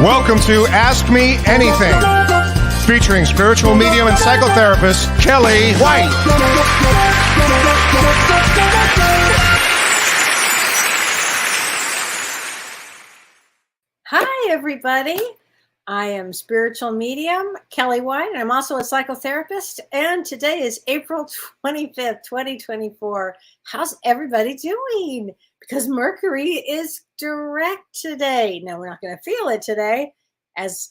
Welcome to Ask Me Anything, featuring spiritual medium and psychotherapist Kellee White. Hi, everybody. I am spiritual medium Kellee White, and I'm also a psychotherapist. And today is April 25th, 2024. How's everybody doing? Because Mercury is direct today. Now, we're not going to feel it today, as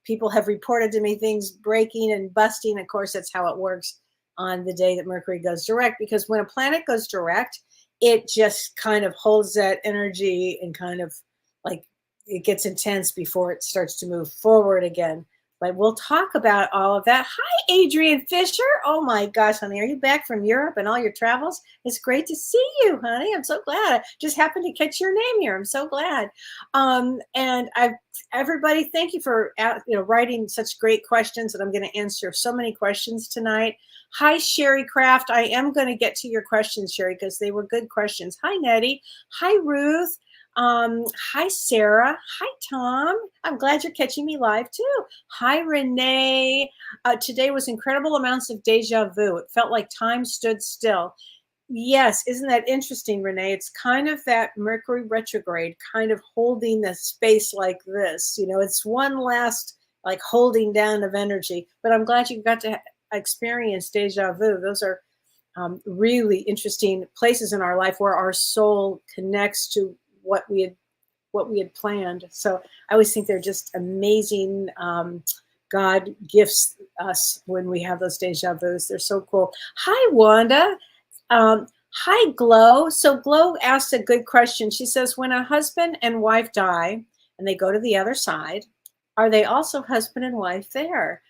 people have reported to me things breaking and busting. Of course, that's how it works on the day that Mercury goes direct, because when a planet goes direct, it just kind of holds that energy and kind of like it gets intense before it starts to move forward again. But we'll talk about all of that. Hi, Adrian Fisher. Oh my gosh, honey, are you back from Europe and all your travels? It's great to see you, honey. I'm so glad. I just happened to catch your name here. I'm so glad. And everybody, thank you for writing such great questions, and I'm going to answer so many questions tonight. Hi, Sherry Craft. I am going to get to your questions, Sherry, because they were good questions. Hi, Nettie. Hi, Ruth. Hi, Sarah. Hi, Tom. I'm glad you're catching me live too. Hi, Renee. Today was incredible amounts of deja vu. It felt like time stood still. Yes, isn't that interesting, Renee? It's kind of that Mercury retrograde kind of holding the space like this. You know, it's one last like holding down of energy, but I'm glad you got to experience deja vu. Those are really interesting places in our life where our soul connects to what we had planned. So I always think they're just amazing. God gifts us when we have those deja vus. They're so cool. Hi, Wanda. Hi, Glow. So Glow asked a good question. She says, when a husband and wife die and they go to the other side, are they also husband and wife there?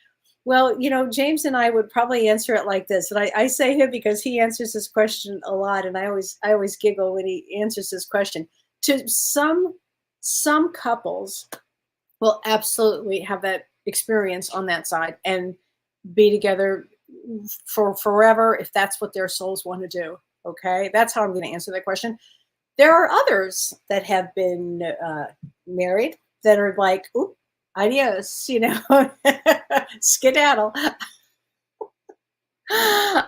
Well, you know, James and I would probably answer it like this. And I say him because he answers this question a lot. And I always giggle when he answers this question. To some couples will absolutely have that experience on that side and be together for forever if that's what their souls want to do. Okay, that's how I'm going to answer that question. There are others that have been married that are like, oop, adios, you know, skedaddle.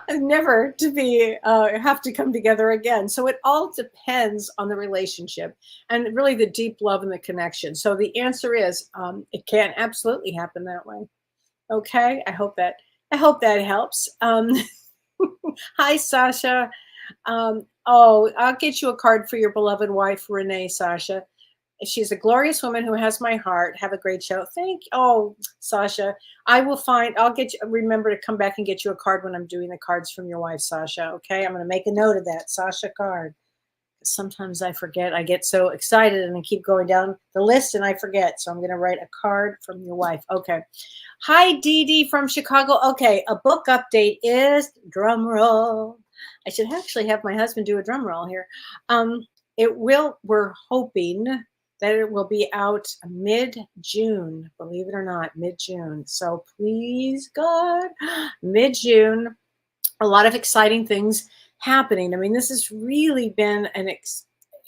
Never to be have to come together again. So it all depends on the relationship and really the deep love and the connection. So the answer is it can absolutely happen that way. Okay, I hope that helps. Hi, Sasha. I'll get you a card for your beloved wife, Renee, Sasha. She's a glorious woman who has my heart. Have a great show. Sasha. I'll remember to come back and get you a card when I'm doing the cards from your wife, Sasha. Okay. I'm going to make a note of that, Sasha card. Sometimes I forget. I get so excited and I keep going down the list and I forget. So I'm going to write a card from your wife. Okay. Hi, Dee Dee from Chicago. Okay. A book update is drum roll. I should actually have my husband do a drum roll here. We're hoping that it will be out mid-June, believe it or not, mid-June. So please, God, mid-June, a lot of exciting things happening. I mean, this has really been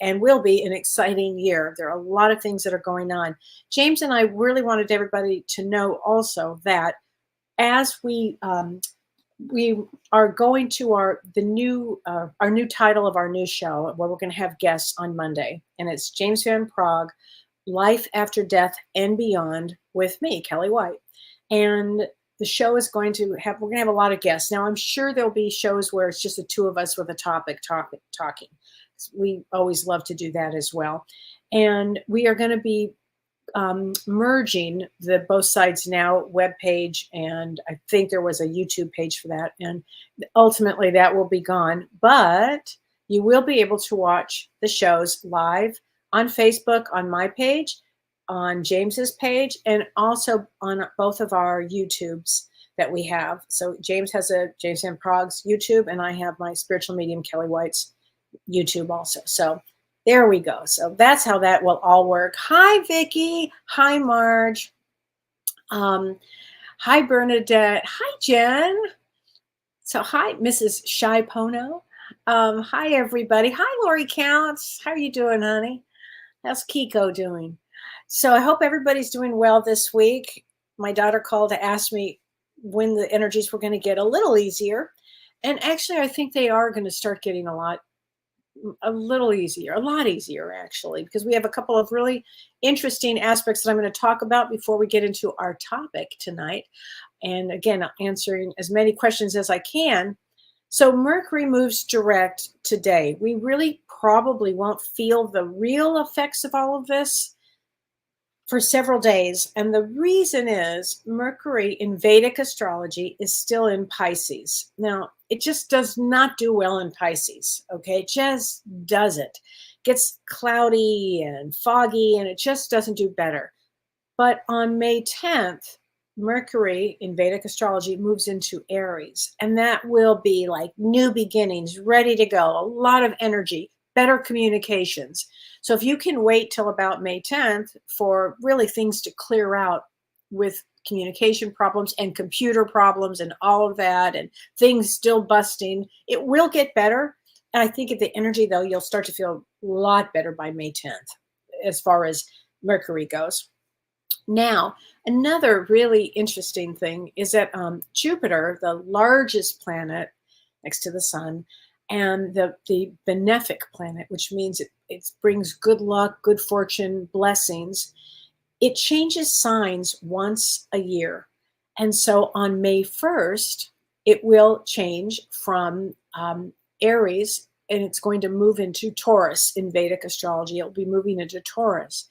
and will be an exciting year. There are a lot of things that are going on. James and I really wanted everybody to know also that as we are going to our new title of our new show, where we're going to have guests on Monday, and it's James Van Prague, Life After Death and Beyond, with me, Kellee White. And the show is we're going to have a lot of guests. Now, I'm sure there'll be shows where it's just the two of us with a topic talking. We always love to do that as well. And we are going to be merging the Both Sides Now webpage, and I think there was a YouTube page for that, and ultimately that will be gone, but you will be able to watch the shows live on Facebook, on my page, on James's page, and also on both of our YouTubes that we have. So James has a James Van Prague's YouTube, and I have my spiritual medium Kellee White's YouTube also. So there we go. So that's how that will all work. Hi, Vicki. Hi, Marge. Hi, Bernadette. Hi, Jen. So hi, Mrs. Shy Pono. Hi, everybody. Hi, Lori Counts. How are you doing, honey? How's Kiko doing? So I hope everybody's doing well this week. My daughter called to ask me when the energies were going to get a little easier. And actually, I think they are going to start getting a little easier, a lot easier actually, because we have a couple of really interesting aspects that I'm going to talk about before we get into our topic tonight. And again, answering as many questions as I can. So Mercury moves direct today. We really probably won't feel the real effects of all of this for several days. And the reason is Mercury in Vedic astrology is still in Pisces. Now, it just does not do well in Pisces. Okay. It just doesn't. Gets cloudy and foggy, and it just doesn't do better. But on May 10th, Mercury in Vedic astrology moves into Aries, and that will be like new beginnings, ready to go, a lot of energy, better communications. So if you can wait till about May 10th for really things to clear out with communication problems and computer problems and all of that, and things still busting, it will get better. And I think at the energy, though, you'll start to feel a lot better by May 10th as far as Mercury goes. Now, another really interesting thing is that Jupiter, the largest planet next to the sun, and the benefic planet, which means it brings good luck, good fortune, blessings, it changes signs once a year. And so on May 1st, it will change from Aries, and it's going to move into Taurus in Vedic astrology. It'll be moving into Taurus.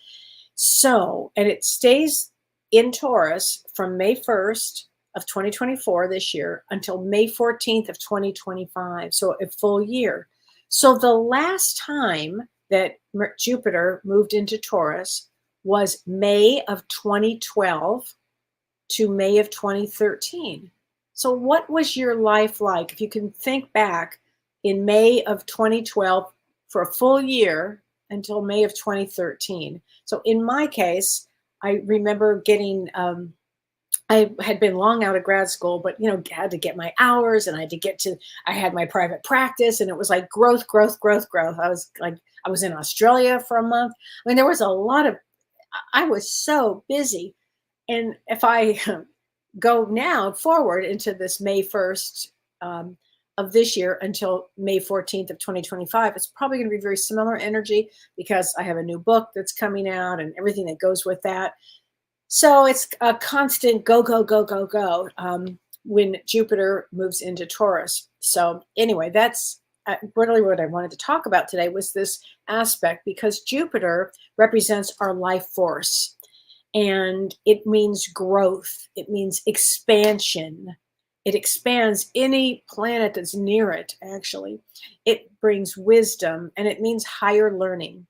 So, and it stays in Taurus from May 1st of 2024 this year until May 14th of 2025. So a full year. So the last time that Jupiter moved into Taurus was May of 2012 to May of 2013. So what was your life like? If you can think back in May of 2012 for a full year until May of 2013. So in my case, I remember getting, I had been long out of grad school, but, had to get my hours, and I had my private practice, and it was like growth, growth, growth, growth. I was in Australia for a month. I mean, there was I was so busy. And if I go now forward into this May 1st, of this year until May 14th of 2025, it's probably going to be very similar energy because I have a new book that's coming out and everything that goes with that. So it's a constant go, go, go, go, go when Jupiter moves into Taurus. So anyway, that's really what I wanted to talk about today was this aspect, because Jupiter represents our life force, and it means growth. It means expansion. It expands any planet that's near it, actually. It brings wisdom, and it means higher learning.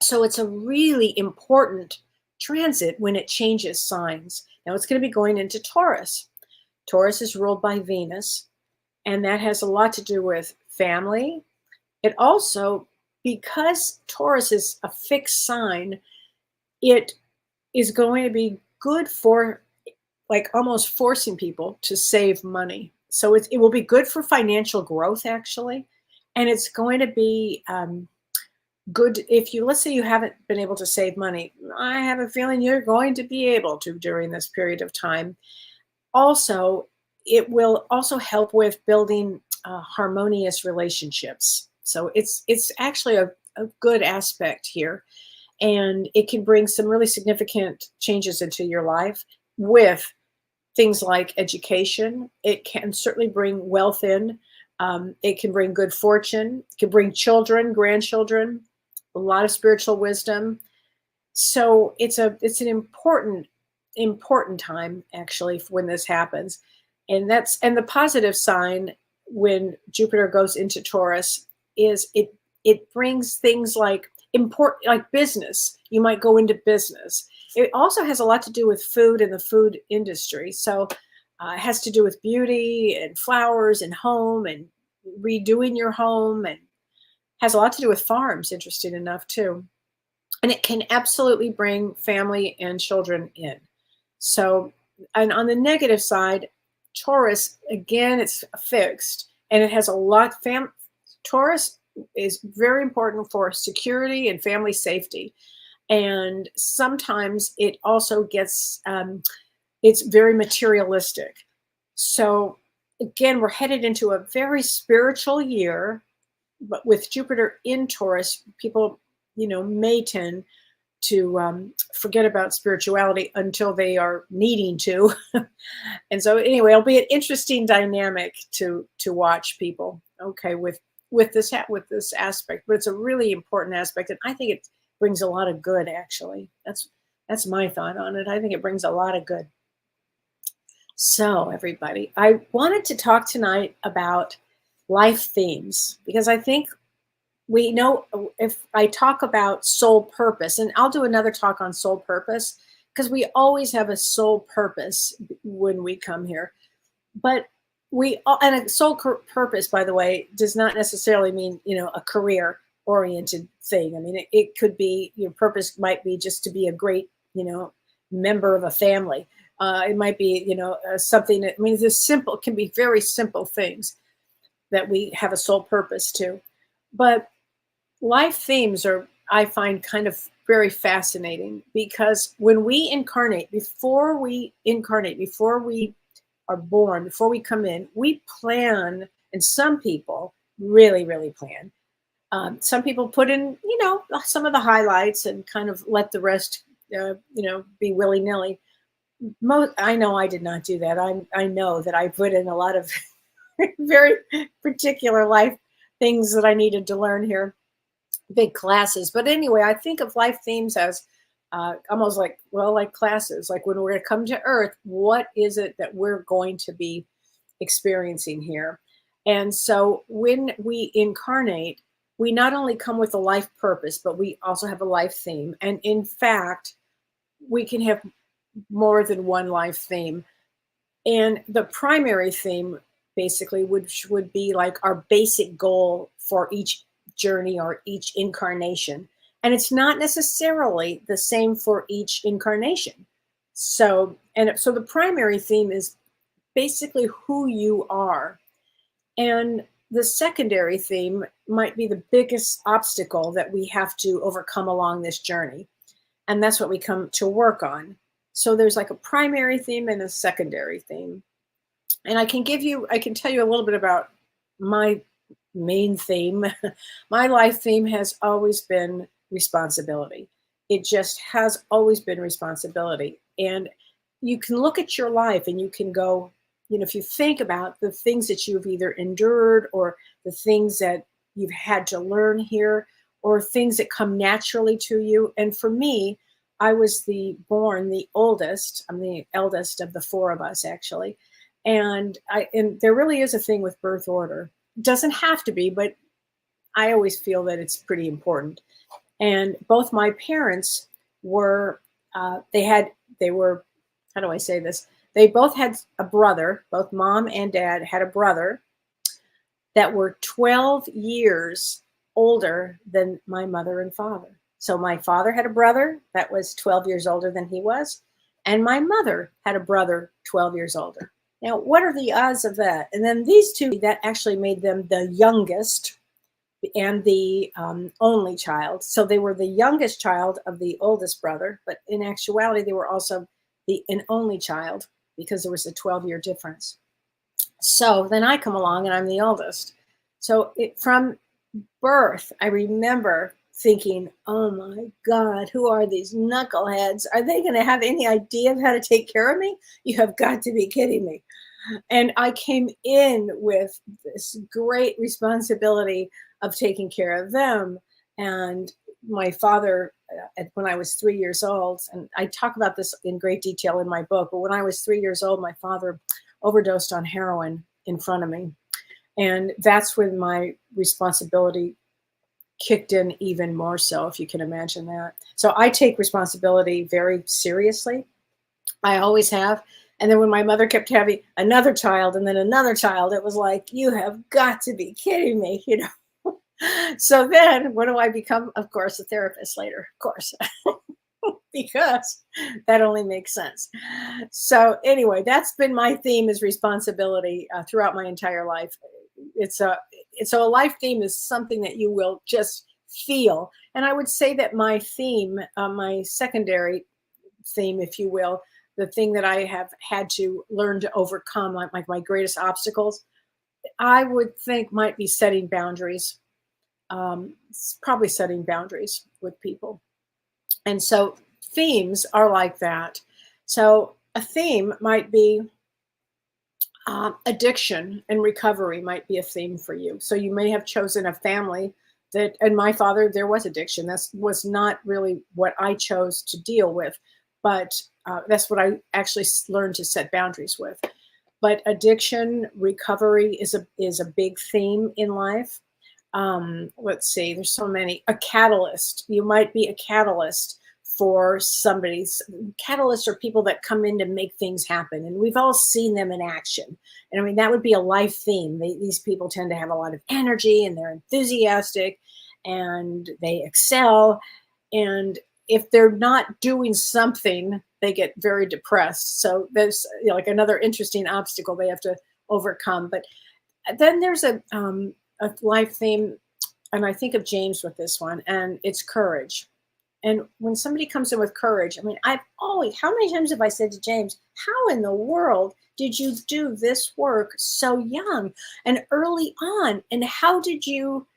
So it's a really important transit when it changes signs. Now it's going to be going into Taurus. Taurus is ruled by Venus, and that has a lot to do with family. It also, because Taurus is a fixed sign, it is going to be good for almost forcing people to save money. So it will be good for financial growth, actually. And it's going to be good if let's say you haven't been able to save money. I have a feeling you're going to be able to during this period of time. Also, it will also help with building harmonious relationships. So it's actually a good aspect here. And it can bring some really significant changes into your life with things like education. It can certainly bring wealth in. It can bring good fortune. It can bring children, grandchildren, a lot of spiritual wisdom. So it's an important time, actually, when this happens. And the positive sign when Jupiter goes into Taurus is it brings things like business. You might go into business. It also has a lot to do with food and the food industry. So it has to do with beauty and flowers and home and redoing your home, and has a lot to do with farms, interesting enough, too. And it can absolutely bring family and children in. So, and on the negative side, Taurus, again, it's fixed, and it has a lot. Taurus is very important for security and family safety. And sometimes it also gets, it's very materialistic. So again, we're headed into a very spiritual year, but with Jupiter in Taurus, people, may tend to forget about spirituality until they are needing to. And so anyway, it'll be an interesting dynamic to watch people, okay, with this aspect. But it's a really important aspect, and I think it brings a lot of good, actually. That's my thought on it. I think it brings a lot of good. So everybody, I wanted to talk tonight about life themes, because I think we know, if I talk about soul purpose, and I'll do another talk on soul purpose, because we always have a soul purpose when we come here. But and a soul purpose, by the way, does not necessarily mean, a career oriented thing. I mean, it could be, your purpose might be just to be a great, member of a family. It might be, something that, I mean, this simple, can be very simple things that we have a soul purpose to. But life themes are, I find, kind of very fascinating, because when we incarnate, before we are born, before we come in, we plan, and some people really, really plan. Some people put in, some of the highlights and kind of let the rest, be willy-nilly. I know I did not do that. I know that I put in a lot of very particular life things that I needed to learn here, big classes. But anyway, I think of life themes as almost like classes, like when we're going to come to Earth, what is it that we're going to be experiencing here? And so when we incarnate, we not only come with a life purpose, but we also have a life theme. And in fact, we can have more than one life theme. And the primary theme basically would be like our basic goal for each journey or each incarnation. And it's not necessarily the same for each incarnation. So the primary theme is basically who you are. And the secondary theme might be the biggest obstacle that we have to overcome along this journey. And that's what we come to work on. So there's like a primary theme and a secondary theme. And I can tell you a little bit about my main theme. My life theme has always been responsibility. It just has always been responsibility. And you can look at your life and you can go, if you think about the things that you've either endured, or the things that you've had to learn here, or things that come naturally to you. And for me, I was the oldest. I'm the eldest of the four of us, actually. And there really is a thing with birth order. It doesn't have to be, but I always feel that it's pretty important. And both my parents were, how do I say this? They both had a brother, both mom and dad had a brother that were 12 years older than my mother and father. So my father had a brother that was 12 years older than he was, and my mother had a brother 12 years older. Now, what are the odds of that? And then these two, that actually made them the youngest and the only child. So they were the youngest child of the oldest brother, but in actuality, they were also an only child, because there was a 12-year difference. So then I come along and I'm the oldest. So from birth, I remember thinking, oh my God, who are these knuckleheads? Are they going to have any idea of how to take care of me? You have got to be kidding me. And I came in with this great responsibility of taking care of them. And my father, when I was 3 years old, and I talk about this in great detail in my book, but when I was 3 years old, my father overdosed on heroin in front of me. And that's when my responsibility kicked in even more so, if you can imagine that. So I take responsibility very seriously. I always have. And then when my mother kept having another child and then another child, it was like, you have got to be kidding me, So then what do I become? Of course, a therapist later, of course, because that only makes sense. So anyway, that's been my theme, is responsibility throughout my entire life. So a life theme is something that you will just feel. And I would say that my theme, my secondary theme, if you will, the thing that I have had to learn to overcome, like my greatest obstacles, I would think might be setting boundaries. Probably setting boundaries with people. And so themes are like that. So a theme might be addiction and recovery might be a theme for you. So you may have chosen a family that, and my father, there was addiction. That was not really what I chose to deal with, but that's what I actually learned to set boundaries with. But addiction, recovery is a big theme in life. Let's see, there's so many. A catalyst. You might be a catalyst for somebody's. Catalysts are people that come in to make things happen, and we've all seen them in action. And I mean, that would be a life theme. These people tend to have a lot of energy, and they're enthusiastic, and they excel. And if they're not doing something, they get very depressed. So there's like another interesting obstacle they have to overcome. But then there's a life theme, and I think of James with this one, and it's courage. And when somebody comes in with courage, I mean, how many times have I said to James, how in the world did you do this work so young and early on? And how did you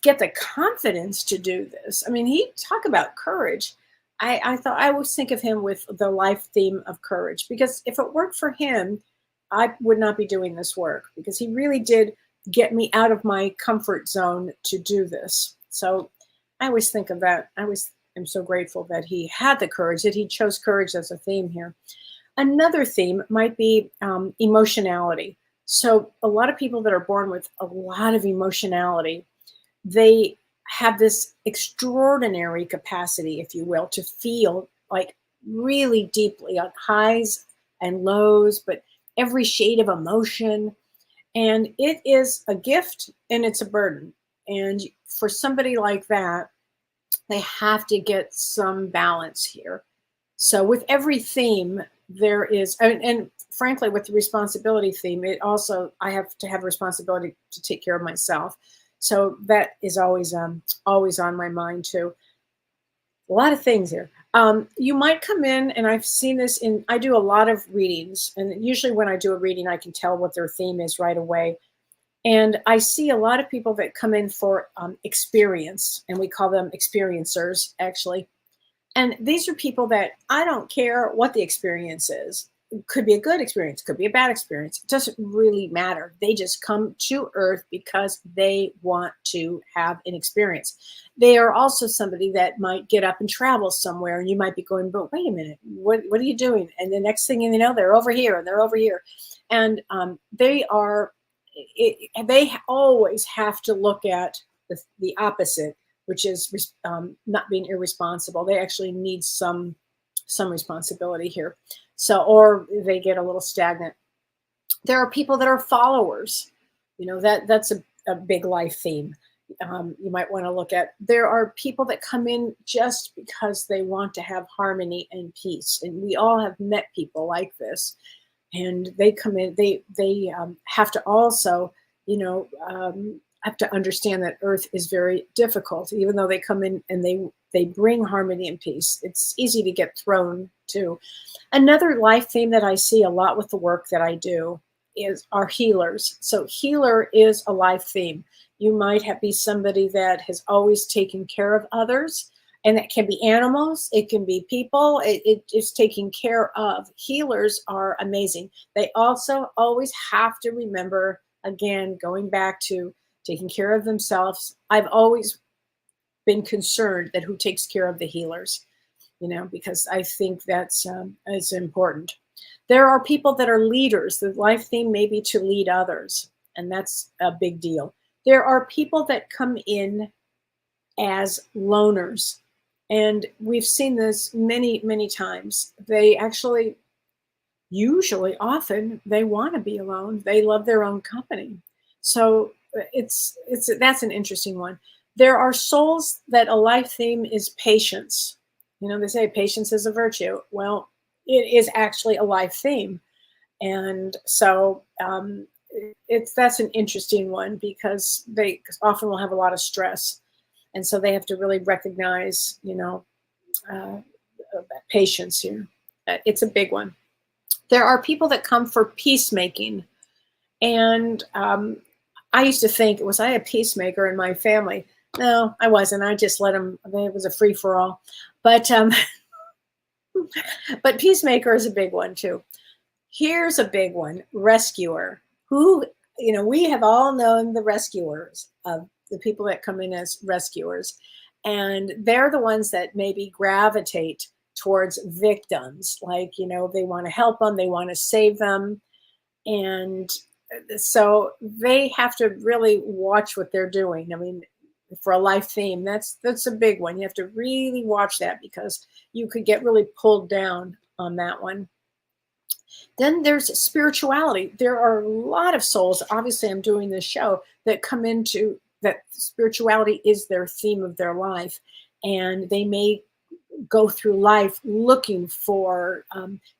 get the confidence to do this? I mean, he talk about courage. I thought I always think of him with the life theme of courage, because if it worked for him, I would not be doing this work, because he really did get me out of my comfort zone to do this. So I always think of that. I'm so grateful that he had the courage, that he chose courage as a theme here. Another theme might be emotionality. So a lot of people that are born with a lot of emotionality, they have this extraordinary capacity, if you will, to feel like really deeply on highs and lows, but every shade of emotion. And it is a gift and it's a burden. And for somebody like that, they have to get some balance here. So with every theme, there is, and frankly, with the responsibility theme, it also, I have to have responsibility to take care of myself. So that is always on my mind too. A lot of things here. You might come in, and I've seen this I do a lot of readings, and usually when I do a reading, I can tell what their theme is right away. And I see a lot of people that come in for experience, and we call them experiencers, actually. And these are people that I don't care what the experience is. It could be a good experience, could be a bad experience. It doesn't really matter. They just come to Earth because they want to have an experience. They are also somebody that might get up and travel somewhere, and you might be going, but wait a minute, what are you doing? And the next thing you know, they're over here, and they're over here. And they always have to look at the opposite, which is not being irresponsible. They actually need some responsibility here. So, or they get a little stagnant. There are people that are followers. You know, that's a big life theme. You might want to look at. There are people that come in just because they want to have harmony and peace. And we all have met people like this. And they come in, they have to also, have to understand that Earth is very difficult, even though they come in and they bring harmony and peace. It's easy to get thrown too. Another life theme that I see a lot with the work that I do are healers. So healer is a life theme. You might be somebody that has always taken care of others. And that can be animals, it can be people, it is taking care of. Healers are amazing. They also always have to remember, again, going back to taking care of themselves. I've always been concerned that who takes care of the healers, because I think that's important. There are people that are leaders. The life theme may be to lead others, and that's a big deal. There are people that come in as loners. And we've seen this many, many times. They actually, often, they want to be alone. They love their own company. So that's an interesting one. There are souls that a life theme is patience. They say patience is a virtue. Well, it is actually a life theme. And so that's an interesting one, because they often will have a lot of stress. And so they have to really recognize, patience here. It's a big one. There are people that come for peacemaking. And I used to think, was I a peacemaker in my family? No, I wasn't. I just let them, it was a free for all. But but peacemaker is a big one too. Here's a big one: rescuer. Who, we have all known the rescuers, of the people that come in as rescuers, and they're the ones that maybe gravitate towards victims. Like, they want to help them, they want to save them, and so they have to really watch what they're doing. I mean, for a life theme, that's a big one. You have to really watch that, because you could get really pulled down on that one. Then there's spirituality. There are a lot of souls, obviously I'm doing this show, that come into that spirituality is their theme of their life, and they may go through life looking for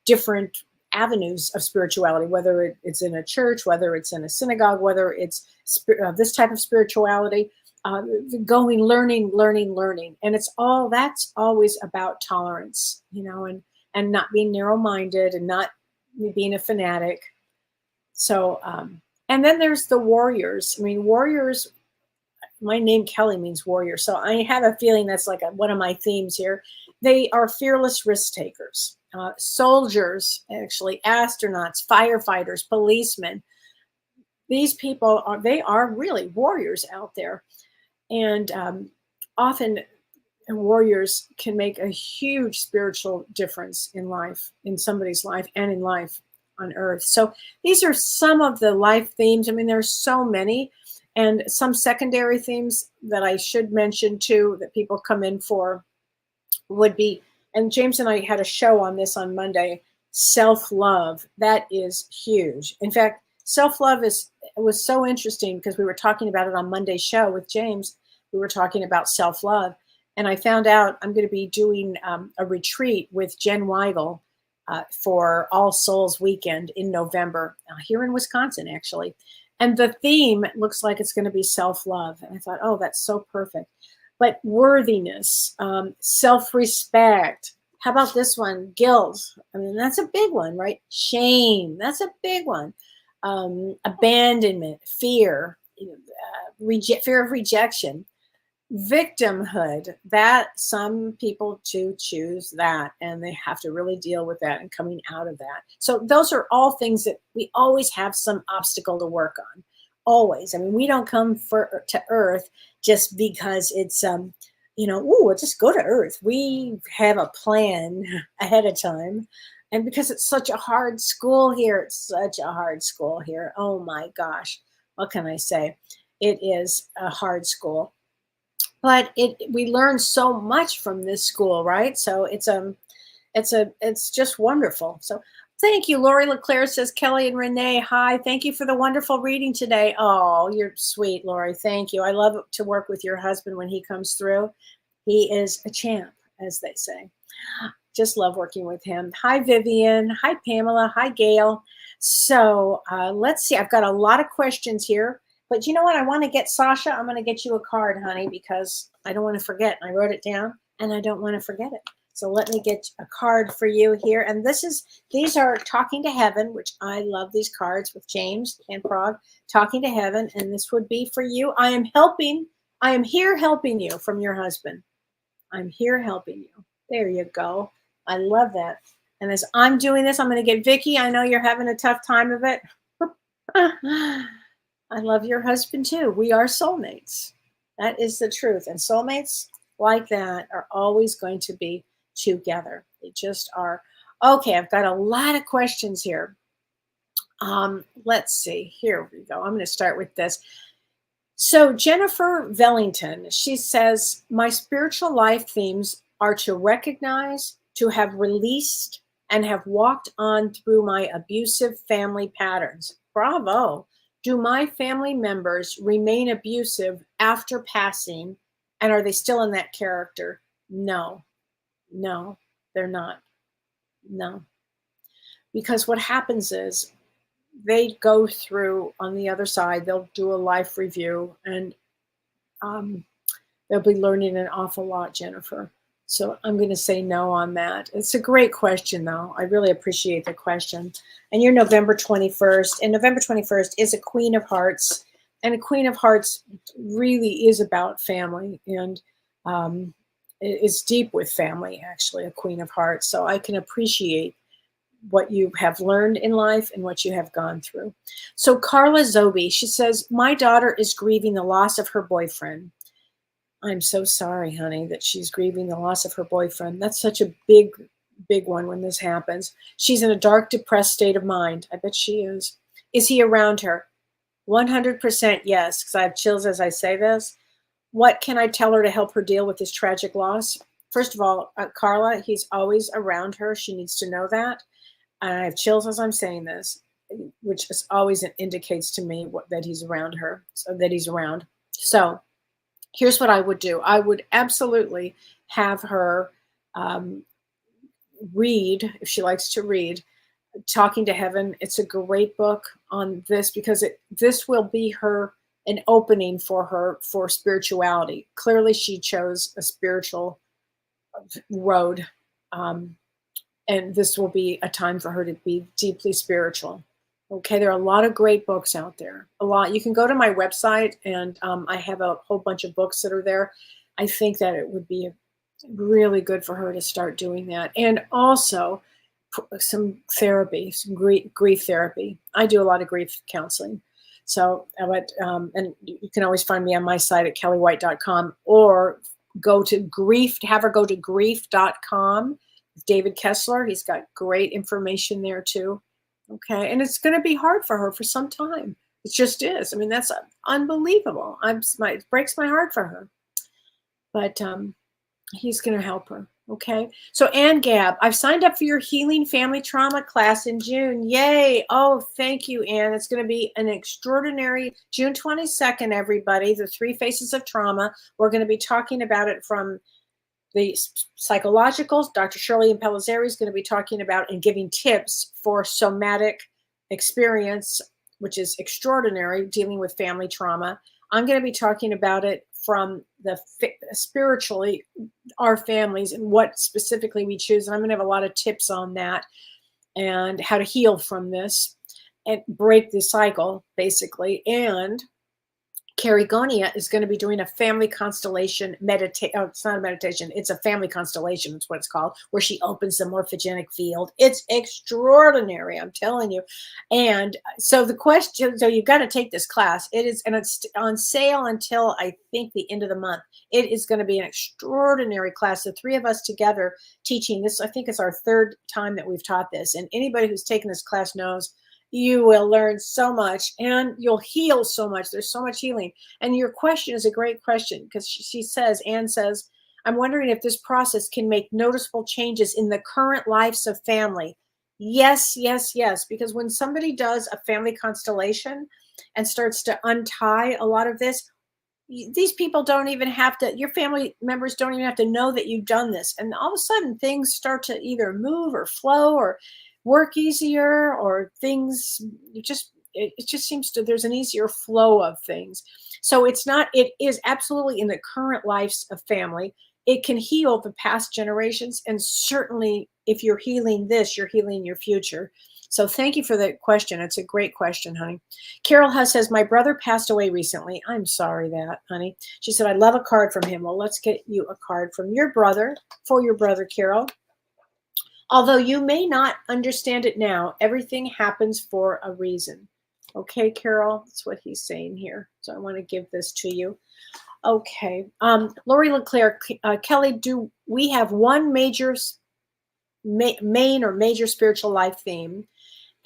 different avenues of spirituality, whether it's in a church, whether it's in a synagogue, whether it's this type of spirituality, going, learning. And that's always about tolerance, and not being narrow-minded and not being a fanatic. So, and then there's the warriors. I mean, warriors, my name Kellee means warrior. So I have a feeling that's like one of my themes here. They are fearless risk takers. Soldiers, actually, astronauts, firefighters, policemen. These people are really warriors out there. And often warriors can make a huge spiritual difference in life, in somebody's life, and in life on earth. So these are some of the life themes. I mean, there's so many. And some secondary themes that I should mention too, that people come in for, would be, and James and I had a show on this on Monday, self-love. That is huge. In fact, self-love was so interesting, because we were talking about it on Monday's show with James. We were talking about self-love. And I found out I'm going to be doing a retreat with Jen Weigel for All Souls Weekend in November, here in Wisconsin, actually. And the theme looks like it's going to be self-love. And I thought, oh, that's so perfect. But worthiness, self-respect. How about this one? Guilt. I mean, that's a big one, right? Shame. That's a big one. Abandonment, fear, fear of rejection. Victimhood, that some people choose that, and they have to really deal with that and coming out of that. So those are all things that we always have some obstacle to work on. Always. I mean, we don't come to Earth just because it's just go to Earth. We have a plan ahead of time. And because it's such a hard school here, Oh my gosh. What can I say? It is a hard school. But we learn so much from this school, right? So it's just wonderful. So thank you. Lori LeClaire says, Kellee and Renee, hi. Thank you for the wonderful reading today. Oh, you're sweet, Lori. Thank you. I love to work with your husband when he comes through. He is a champ, as they say. Just love working with him. Hi, Vivian. Hi, Pamela. Hi, Gail. So let's see. I've got a lot of questions here. But you know what? I want to get Sasha. I'm going to get you a card, honey, because I don't want to forget. I wrote it down, and I don't want to forget it. So let me get a card for you here. And these are Talking to Heaven, which I love these cards with James and Prague. Talking to Heaven, and this would be for you. I am here helping you from your husband. I'm here helping you. There you go. I love that. And as I'm doing this, I'm going to get Vicky. I know you're having a tough time of it. I love your husband too. We are soulmates. That is the truth. And soulmates like that are always going to be together. They just are. Okay, I've got a lot of questions here. Let's see. Here we go. I'm going to start with this. So Jennifer Vellington, she says, my spiritual life themes are to recognize, to have released, and have walked on through my abusive family patterns. Bravo. Do my family members remain abusive after passing, and are they still in that character? No, they're not. No. Because what happens is they go through on the other side, they'll do a life review, and they'll be learning an awful lot, Jennifer. So I'm going to say no on that. It's a great question, though. I really appreciate the question. And you're November 21st. And November 21st is a Queen of Hearts. And a Queen of Hearts really is about family. And it's deep with family, actually, a Queen of Hearts. So I can appreciate what you have learned in life and what you have gone through. So Carla Zobe, she says, my daughter is grieving the loss of her boyfriend. I'm so sorry, honey, that she's grieving the loss of her boyfriend. That's such a big, big one when this happens. She's in a dark, depressed state of mind. I bet she is. Is he around her? 100% yes, because I have chills as I say this. What can I tell her to help her deal with this tragic loss? First of all, Carla, he's always around her. She needs to know that. And I have chills as I'm saying this, which is always indicates to me that he's around her, so that he's around. So here's what I would do. I would absolutely have her read, if she likes to read, Talking to Heaven. It's a great book on this because this will be her an opening for her for spirituality. Clearly, she chose a spiritual road, and this will be a time for her to be deeply spiritual. Okay, there are a lot of great books out there. A lot. You can go to my website, and I have a whole bunch of books that are there. I think that it would be really good for her to start doing that, and also some therapy, some grief therapy. I do a lot of grief counseling. So, and you can always find me on my site at kelleewhite.com, or go to have her go to grief.com. David Kessler, he's got great information there too. Okay, and it's going to be hard for her for some time. It just is. I mean, that's unbelievable. It breaks my heart for her. But he's going to help her. Okay, so Ann Gab, I've signed up for your Healing Family Trauma class in June. Yay. Oh, thank you, Ann. It's going to be an extraordinary June 22nd, everybody, the 3 Faces of Trauma. We're going to be talking about it from the psychologicals. Dr. Shirley Impellizzeri is going to be talking about and giving tips for somatic experience, which is extraordinary, dealing with family trauma. I'm going to be talking about it from the spiritually, our families, and what specifically we choose. And I'm going to have a lot of tips on that and how to heal from this and break the cycle, basically. And Carrie Gonia is going to be doing a family constellation meditation. Oh, it's not a meditation. It's a family constellation. That's what it's called, where she opens the morphogenic field. It's extraordinary, I'm telling you. And so the question, so you've got to take this class. It is, and it's on sale until I think the end of the month. It is going to be an extraordinary class. The 3 of us together teaching this. I think it's our 3rd time that we've taught this. And anybody who's taken this class knows you will learn so much and you'll heal so much. There's so much healing. And your question is a great question, because Anne says, I'm wondering if this process can make noticeable changes in the current lives of family. Yes, yes, yes. Because when somebody does a family constellation and starts to untie a lot of this, these people don't even have to, your family members don't even have to know that you've done this. And all of a sudden things start to either move or flow or work easier, or things it just seems to, there's an easier flow of things. So it is absolutely in the current lives of family. It can heal the past generations, and certainly if you're healing this, you're healing your future. So thank you for the question. It's a great question, honey. Carol Huss says, my brother passed away recently. I'm sorry that, honey. She said, I love a card from him. Well, let's get you a card from your brother, for your brother, Carol. Although you may not understand it now, everything happens for a reason. Okay, Carol, that's what he's saying here. So I want to give this to you. Okay. Lori LeClaire, Kellee, do we have one major, main or major spiritual life theme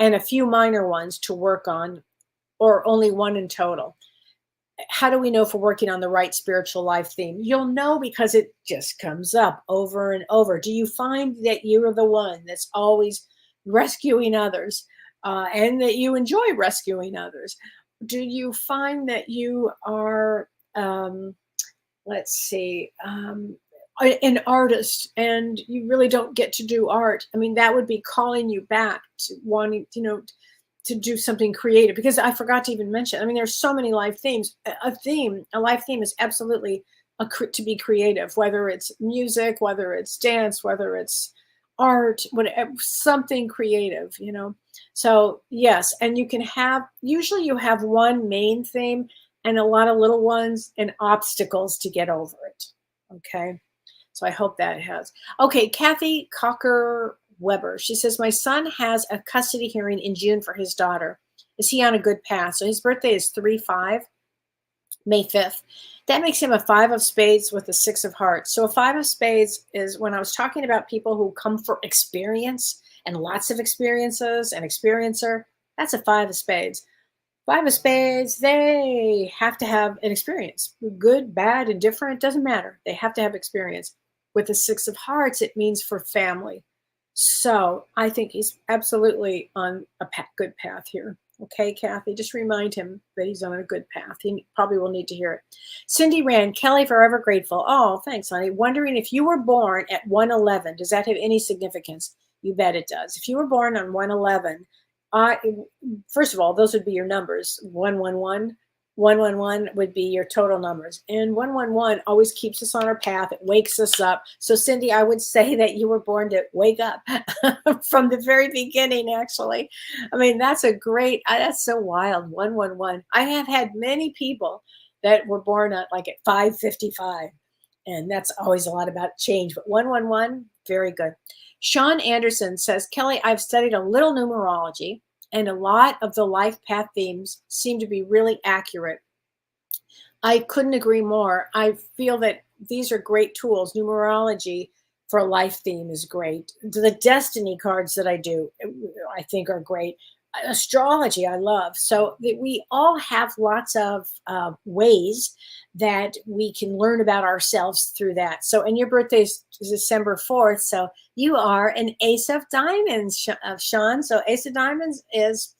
and a few minor ones to work on, or only one in total? How do we know if we're working on the right spiritual life theme? You'll know because it just comes up over and over. Do you find that you're the one that's always rescuing others and that you enjoy rescuing others? Do you find that you are, let's see, an artist and you really don't get to do art? I mean, that would be calling you back to wanting, to do something creative, because I forgot to even mention, I mean, there's so many life themes. A life theme is absolutely to be creative, whether it's music, whether it's dance, whether it's art, whatever, something creative, you know. So yes, and you can have, usually you have one main theme and a lot of little ones and obstacles to get over it. Okay. So I hope that has. Okay, Kathy Cocker Weber. She says, my son has a custody hearing in June for his daughter. Is he on a good path? So his birthday is 3/5, May 5th. That makes him a 5 of spades with a 6 of hearts. So a 5 of spades is when I was talking about people who come for experience and lots of experiences and experiencer, that's a 5 of spades. 5 of spades, they have to have an experience. Good, bad, indifferent, doesn't matter. They have to have experience. With the 6 of hearts, it means for family. So I think he's absolutely on a good path here. Okay, Kathy, just remind him that he's on a good path. He probably will need to hear it. Cindy Rand, Kellee, forever grateful. Oh, thanks, honey. Wondering if you were born at 111, does that have any significance? You bet it does. If you were born on 111, first of all, those would be your numbers. 111. 111 would be your total numbers. And 111 always keeps us on our path. It wakes us up. So Cindy, I would say that you were born to wake up from the very beginning, actually. I mean, that's so wild. 111. I have had many people that were born at 5:55. And that's always a lot about change. But 111, very good. Sean Anderson says, Kellee, I've studied a little numerology, and a lot of the life path themes seem to be really accurate. I couldn't agree more. I feel that these are great tools. Numerology for a life theme is great. The destiny cards that I do, I think are great. Astrology, I love. So we all have lots of ways that we can learn about ourselves through that. So, and your birthday is December 4th. So you are an Ace of Diamonds, Sean. So Ace of Diamonds is,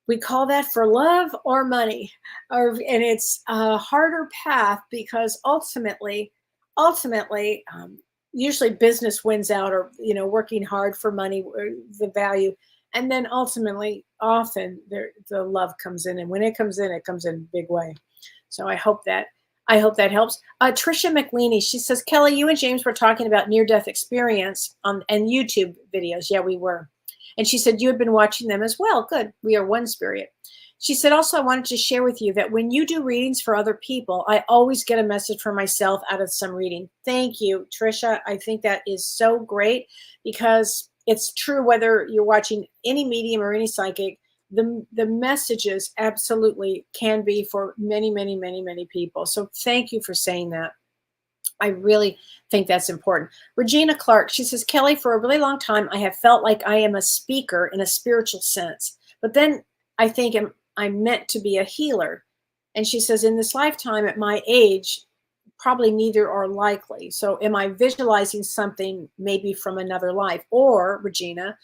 we call that for love or money, and it's a harder path because ultimately, usually business wins out, or working hard for money, the value, and then ultimately, often the love comes in, and when it comes in a big way. So I hope that helps. Trisha McLeany, she says, Kellee, you and James were talking about near-death experience and YouTube videos. Yeah, we were. And she said you had been watching them as well. Good. We are one spirit. She said, also, I wanted to share with you that when you do readings for other people, I always get a message for myself out of some reading. Thank you, Trisha. I think that is so great because it's true whether you're watching any medium or any psychic, the messages absolutely can be for many, many, many, many people. So thank you for saying that. I really think that's important. Regina Clark, she says, Kellee, for a really long time, I have felt like I am a speaker in a spiritual sense. But then I think I'm meant to be a healer. And she says, in this lifetime, at my age, probably neither are likely. So am I visualizing something maybe from another life? Or, Regina,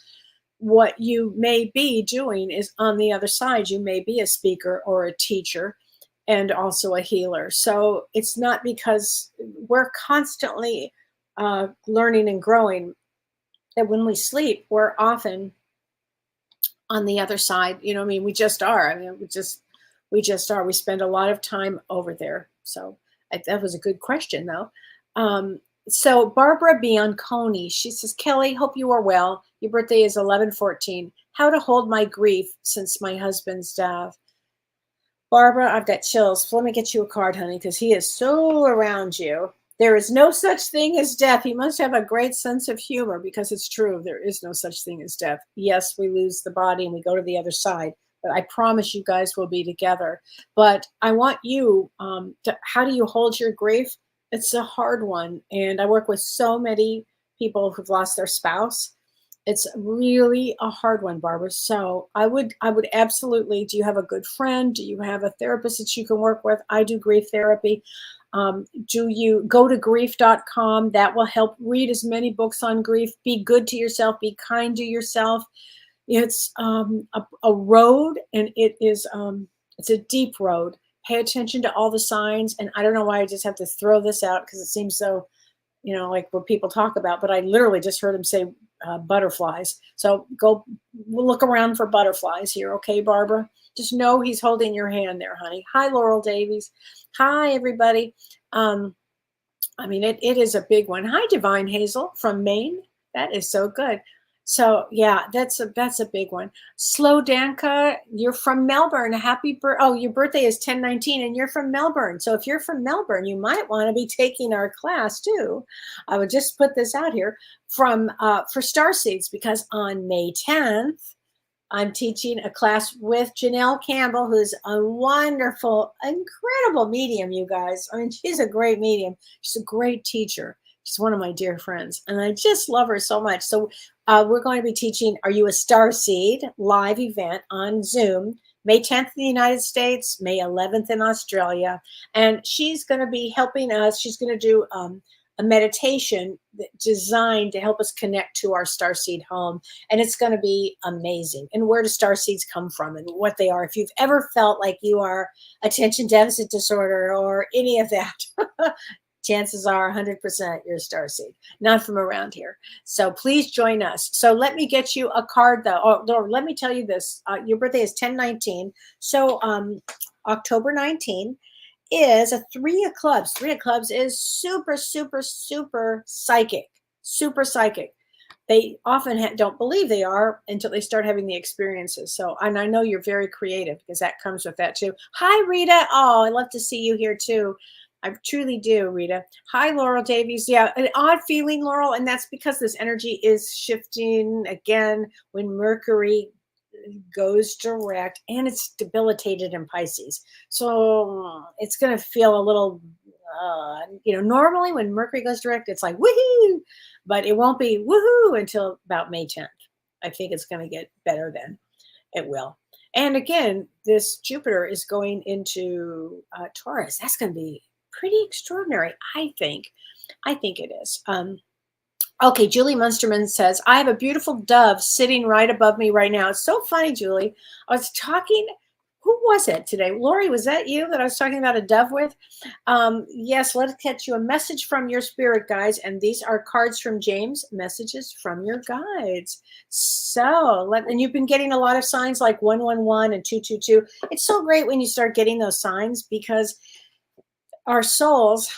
what you may be doing is on the other side. You may be a speaker or a teacher and also a healer. So it's not, because we're constantly learning and growing, that when we sleep, we're often on the other side. I mean, we just are. I mean, we just are. We spend a lot of time over there. So that was a good question, though. So Barbara Bianconi, she says, Kellee, hope you are well. Your birthday is 11/14. How to hold my grief since my husband's death. Barbara, I've got chills. Let me get you a card, honey, because he is so around you. There is no such thing as death. You must have a great sense of humor, because it's true. There is no such thing as death. Yes, we lose the body and we go to the other side, but I promise you guys will be together. But I want you how do you hold your grief? It's a hard one. And I work with so many people who've lost their spouse. It's really a hard one, Barbara. So I would absolutely, do you have a good friend? Do you have a therapist that you can work with? I do grief therapy. Do you go to grief.com? That will help. Read as many books on grief. Be good to yourself. Be kind to yourself. It's a road, and it's a deep road. Pay attention to all the signs. And I don't know why I just have to throw this out, because it seems so, like what people talk about, but I literally just heard him say butterflies. So go look around for butterflies here. Okay, Barbara? Just know he's holding your hand there, honey. Hi, Laurel Davies. Hi, everybody. I mean, it is a big one. Hi, Divine Hazel from Maine. That is so good. So yeah, that's a big one. Slow Danka, you're from Melbourne. Happy oh, your birthday is 10/19 and you're from Melbourne. So if you're from Melbourne, you might want to be taking our class too. I would just put this out here from for star seeds, because on May 10th, I'm teaching a class with Janelle Campbell, who's a wonderful, incredible medium, you guys. I mean, she's a great medium. She's a great teacher. She's one of my dear friends, and I just love her so much. So we're going to be teaching Are You a Starseed? Live event on Zoom, May 10th in the United States, May 11th in Australia. And she's going to be helping us. She's going to do a meditation designed to help us connect to our starseed home. And it's going to be amazing. And where do starseeds come from and what they are. If you've ever felt like you are attention deficit disorder or any of that, chances are 100% you're a starseed, not from around here. So please join us. So let me get you a card though. Or let me tell you this. Your birthday is 10/19. So October 19 is a 3 of clubs. 3 of clubs is super, super, super psychic, super psychic. They often don't believe they are until they start having the experiences. So, and I know you're very creative because that comes with that too. Hi, Rita. Oh, I love to see you here too. I truly do, Rita. Hi, Laurel Davies. Yeah, an odd feeling, Laurel, and that's because this energy is shifting again when Mercury goes direct, and it's debilitated in Pisces. So it's going to feel a little, normally when Mercury goes direct, it's like woohoo, but it won't be woohoo until about May 10th. I think it's going to get better then. It will. And again, this Jupiter is going into Taurus. That's going to be pretty extraordinary, I think. I think it is. Okay, Julie Munsterman says, I have a beautiful dove sitting right above me right now. It's so funny, Julie. I was talking, who was it today? Lori, was that you that I was talking about a dove with? Yes, let's get you a message from your spirit guides. And these are cards from James, messages from your guides. So, and you've been getting a lot of signs like 111 and 222. It's so great when you start getting those signs because our souls,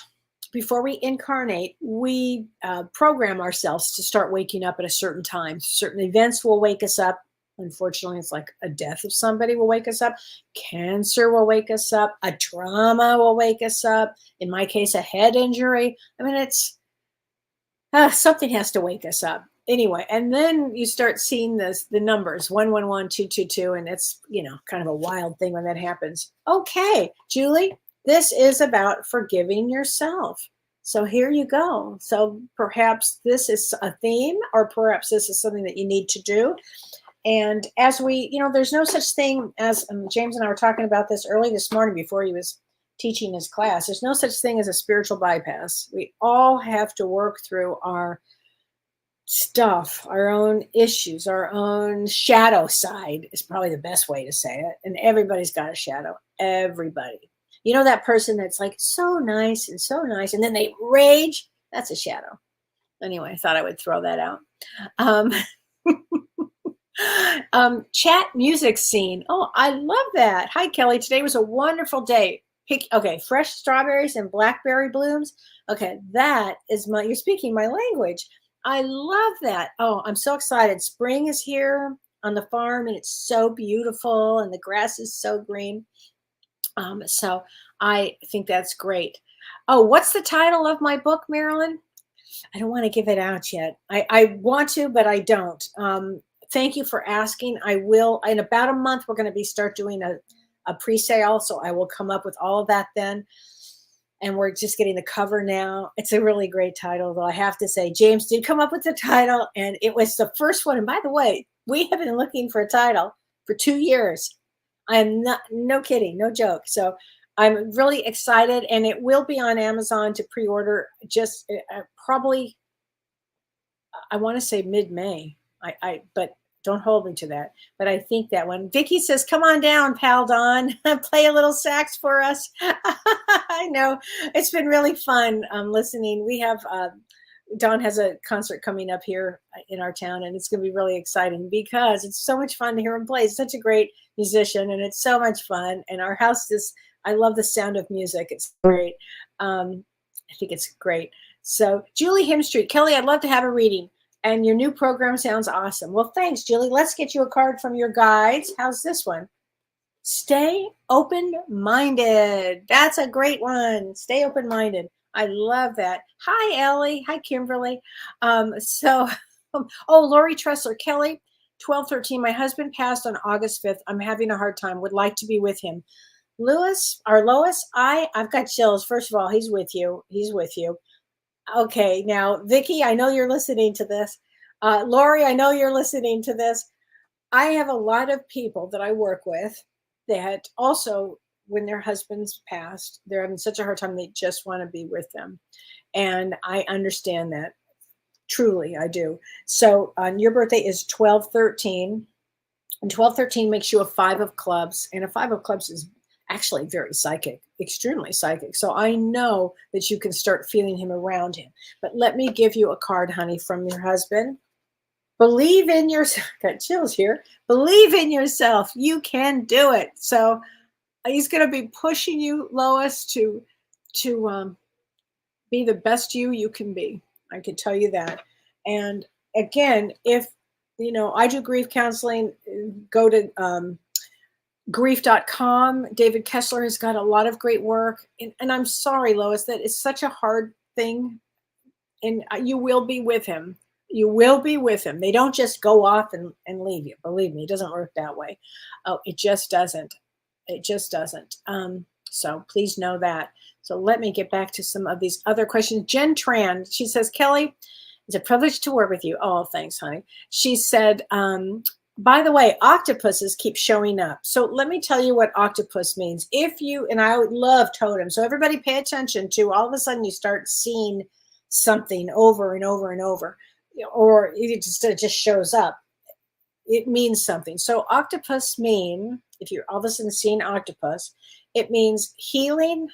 before we incarnate, we program ourselves to start waking up at a certain time. Certain events will wake us up. Unfortunately, it's like a death of somebody will wake us up. Cancer will wake us up. A trauma will wake us up. In my case, a head injury. I mean, it's something has to wake us up. Anyway, and then you start seeing the numbers 111, 222, and it's, kind of a wild thing when that happens. Okay, Julie. This is about forgiving yourself. So here you go. So perhaps this is a theme, or perhaps this is something that you need to do. And as we, there's no such thing as, James and I were talking about this early this morning before he was teaching his class. There's no such thing as a spiritual bypass. We all have to work through our stuff, our own issues, our own shadow side is probably the best way to say it. And everybody's got a shadow. Everybody. You know that person that's like so nice, and then they rage? That's a shadow. Anyway, I thought I would throw that out. Chat music scene. Oh, I love that. Hi, Kelly. Today was a wonderful day. Fresh strawberries and blackberry blooms. Okay, that is you're speaking my language. I love that. Oh, I'm so excited. Spring is here on the farm, and it's so beautiful, and the grass is so green. So I think that's great. Oh, what's the title of my book, Marilyn? I don't want to give it out yet. I want to, but I don't. Thank you for asking. I will. In about a month, we're going to start doing a pre-sale. So I will come up with all of that then. And we're just getting the cover now. It's a really great title, though I have to say. James did come up with the title, and it was the first one. And by the way, we have been looking for a title for 2 years. I'm not, no kidding, no joke. So I'm really excited, and it will be on Amazon to pre-order just probably, I want to say mid-May. But don't hold me to that. But I think that one. Vicky says, come on down, pal Don. Play a little sax for us. I know. It's been really fun listening. We have Don has a concert coming up here in our town, and it's going to be really exciting because it's so much fun to hear him play. He's such a great musician, and it's so much fun. And our house I love the sound of music. It's great. I think it's great. So Julie Himstreet, Kellee, I'd love to have a reading. And your new program sounds awesome. Well, thanks, Julie. Let's get you a card from your guides. How's this one? Stay open-minded. That's a great one. Stay open-minded. I love that. Hi, Ellie. Hi, Kimberly. Lori Tressler, Kellee, 1213. My husband passed on August 5th. I'm having a hard time. Would like to be with him. Lois, I've got chills. First of all, he's with you. He's with you. Okay, now, Vicky, I know you're listening to this. Lori, I know you're listening to this. I have a lot of people that I work with that also, when their husbands passed, they're having such a hard time, they just want to be with them. And I understand that. Truly, I do. So your birthday is 12/13. And 12/13 makes you a 5 of clubs. And a 5 of clubs is actually very psychic, extremely psychic. So I know that you can start feeling him around him. But let me give you a card, honey, from your husband. Believe in yourself. Got chills here. Believe in yourself. You can do it. So he's going to be pushing you, Lois, to be the best you can be. I can tell you that. And again, if, I do grief counseling, go to grief.com. David Kessler has got a lot of great work. And I'm sorry, Lois, that it's such a hard thing. And you will be with him. You will be with him. They don't just go off and leave you. Believe me, it doesn't work that way. Oh, it just doesn't. It just doesn't. So please know that. So let me get back to some of these other questions. Jen Tran, she says, Kellee, it's a privilege to work with you. Oh, thanks, honey. She said, by the way, octopuses keep showing up. So let me tell you what octopus means. And I would love totems. So everybody pay attention to, all of a sudden you start seeing something over and over and over, or it just shows up. It means something. So octopus mean, if you're all of a sudden seeing octopus, it means healing,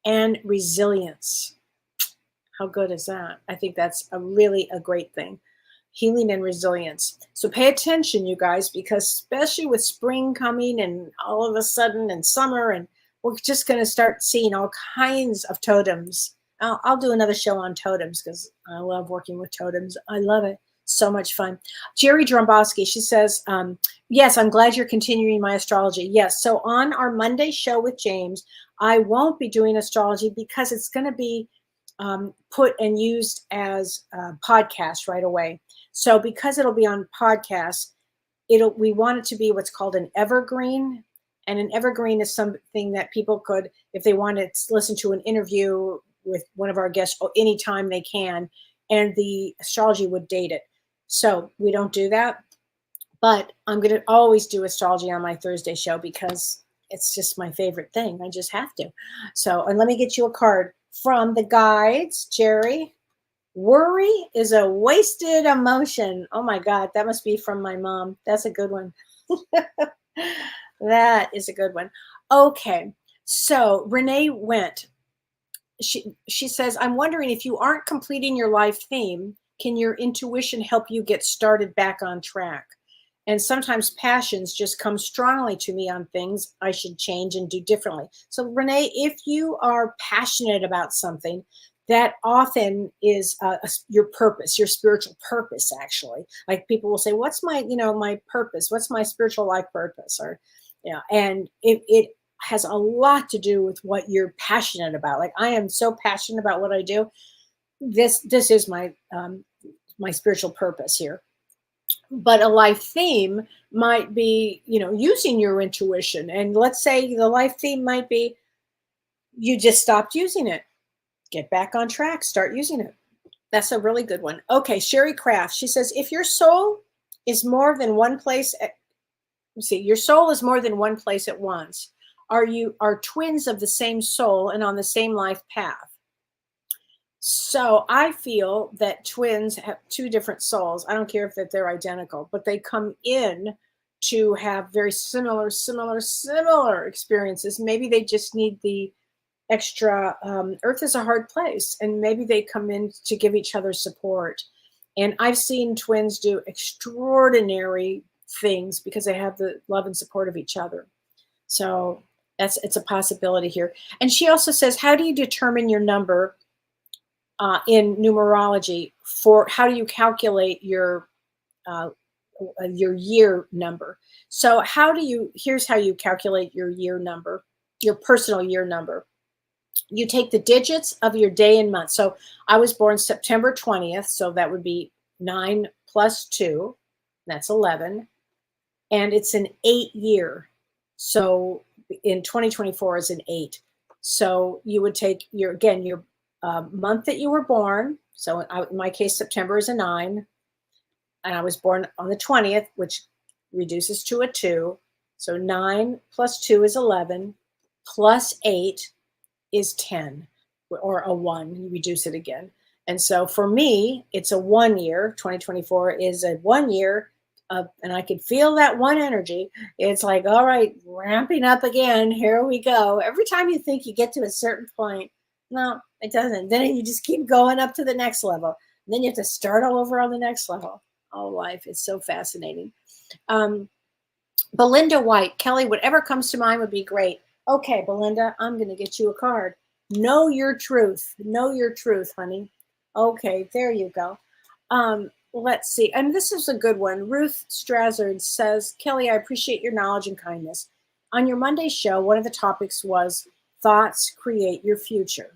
and resilience. How good is that? I think that's a great thing. Healing and resilience. So pay attention, you guys, because especially with spring coming and all of a sudden and summer, and we're just going to start seeing all kinds of totems. I'll do another show on totems because I love working with totems. I love it. So much fun. Jerry Drombowski, she says, yes, I'm glad you're continuing my astrology. Yes. So on our Monday show with James, I won't be doing astrology because it's going to be put and used as a podcast right away. So because it'll be on podcast, we want it to be what's called an evergreen. And an evergreen is something that people could, if they want to listen to an interview with one of our guests anytime they can, and the astrology would date it. So we don't do that. But I'm going to always do astrology on my Thursday show because it's just my favorite thing. I just have to. So, and let me get you a card from the guides, Jerry. Worry is a wasted emotion. Oh my God, that must be from my mom. That's a good one. That is a good one. Okay, so Renee Went. She says, I'm wondering if you aren't completing your life theme, can your intuition help you get started back on track? And sometimes passions just come strongly to me on things I should change and do differently. So Renee, if you are passionate about something, that often is your purpose, your spiritual purpose, actually. Like people will say, what's my, my purpose? What's my spiritual life purpose? Or, and it has a lot to do with what you're passionate about. Like I am so passionate about what I do. This is my, my spiritual purpose here. But a life theme might be, using your intuition. And let's say the life theme might be, you just stopped using it. Get back on track, start using it. That's a really good one. Okay, Sherry Kraft, she says, if your soul is more than one place, your soul is more than one place at once. Are twins of the same soul and on the same life path? So I feel that twins have two different souls. I don't care if they're identical, but they come in to have very similar experiences. Maybe they just need the extra, Earth is a hard place, and maybe they come in to give each other support. And I've seen twins do extraordinary things because they have the love and support of each other. So It's a possibility here. And she also says, how do you determine your number in numerology? For how do you calculate your year number? So here's how you calculate your year number, your personal year number. You take the digits of your day and month. So I was born September 20th, so that would be 9 plus 2, that's 11, and it's an 8 year. So in 2024 is an 8. So you would take your month that you were born. So in my case, September is a 9, and I was born on the 20th, which reduces to a 2. So 9 plus 2 is 11, plus 8 is 10, or a 1. You reduce it again. And so for me, it's a 1 year. 2024 is a 1 year, and I could feel that one energy. It's like, all right, ramping up again. Here we go. Every time you think you get to a certain point, no, it doesn't. Then you just keep going up to the next level. And then you have to start all over on the next level. Oh, life is so fascinating. Belinda White, Kellee, whatever comes to mind would be great. Okay, Belinda, I'm going to get you a card. Know your truth. Know your truth, honey. Okay, there you go. Let's see. And this is a good one. Ruth Strazzard says, Kellee, I appreciate your knowledge and kindness. On your Monday show, one of the topics was thoughts create your future.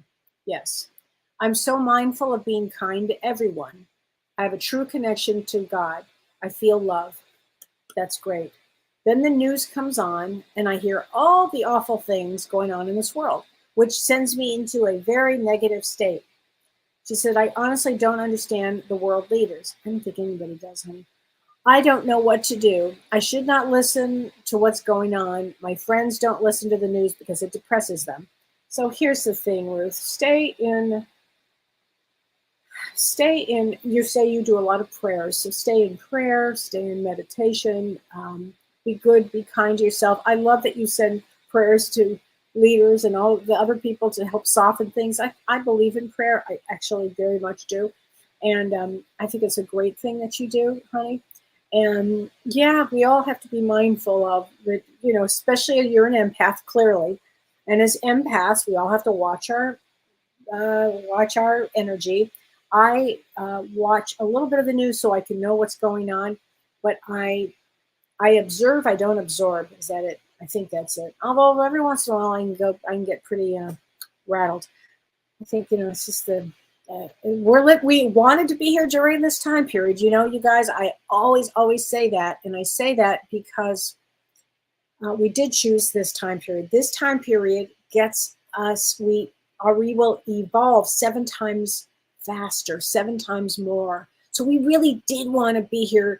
Yes. I'm so mindful of being kind to everyone. I have a true connection to God. I feel love. That's great. Then the news comes on and I hear all the awful things going on in this world, which sends me into a very negative state. She said, I honestly don't understand the world leaders. I don't think anybody does, honey. I don't know what to do. I should not listen to what's going on. My friends don't listen to the news because it depresses them. So here's the thing, Ruth. Stay in, you say you do a lot of prayers. So stay in prayer, stay in meditation, be good, be kind to yourself. I love that you send prayers to leaders and all the other people to help soften things. I believe in prayer. I actually very much do. And I think it's a great thing that you do, honey. And yeah, we all have to be mindful of that, especially you're an empath, clearly. And as empaths, we all have to watch our energy. I watch a little bit of the news so I can know what's going on, but I observe, I don't absorb. Is that it? I think that's it. Although every once in a while I can get pretty rattled. I think, it's just we wanted to be here during this time period. You guys, I always say that. And I say that because we did choose this time period. This time period gets us, we will evolve 7 times faster, 7 times more. So we really did want to be here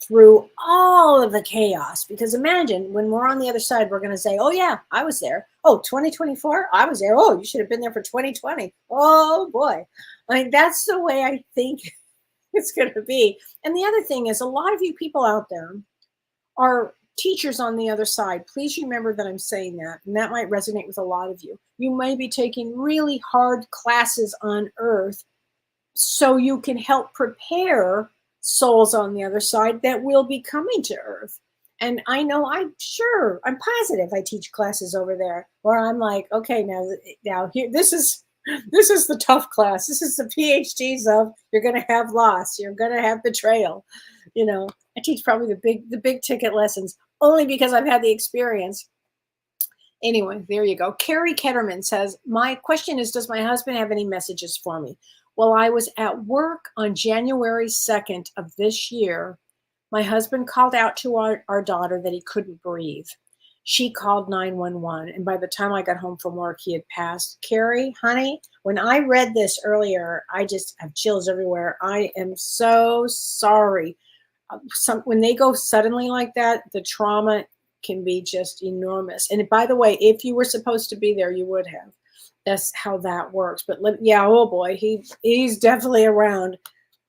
through all of the chaos, because imagine when we're on the other side, we're going to say, oh yeah, I was there. Oh, 2024, I was there. Oh, you should have been there for 2020. Oh boy. That's the way I think it's going to be. And the other thing is, a lot of you people out there are teachers on the other side. Please remember that I'm saying that, and that might resonate with a lot of you. You may be taking really hard classes on Earth so you can help prepare souls on the other side that will be coming to Earth. And I know, I'm positive I teach classes over there where I'm like, okay, now here, this is the tough class. This is the PhDs of, you're going to have loss. You're going to have betrayal. I teach probably the big ticket lessons only because I've had the experience. Anyway, there you go. Carrie Ketterman says, my question is, does my husband have any messages for me? Well, I was at work on January 2nd of this year. My husband called out to our daughter that he couldn't breathe. She called 911, and by the time I got home from work, he had passed. Carrie, honey, when I read this earlier, I just have chills everywhere. I am so sorry. When they go suddenly like that, the trauma can be just enormous. And by the way, if you were supposed to be there, you would have. That's how that works. But yeah, oh boy, he's definitely around.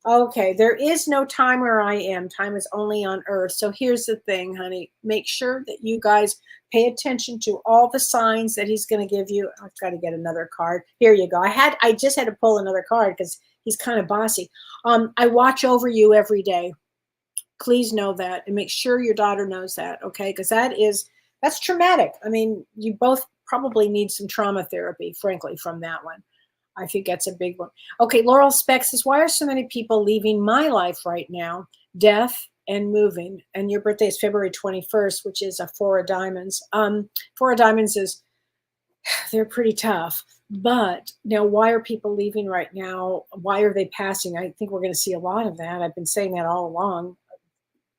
Okay, there is no time where I am. Time is only on Earth. So here's the thing, honey. Make sure that you guys pay attention to all the signs that he's going to give you. I've got to get another card. Here you go. I just had to pull another card because he's kind of bossy. I watch over you every day. Please know that, and make sure your daughter knows that, okay? Because that is That's traumatic. I mean, you both probably need some trauma therapy, frankly, from that one. I think that's a big one. Okay, Laurel Speck says, why are so many people leaving my life right now? Death and moving. And your birthday is February 21st, which is a Four of Diamonds. Four of Diamonds is, they're pretty tough. But now, why are people leaving right now? Why are they passing? I think we're going to see a lot of that. I've been saying that all along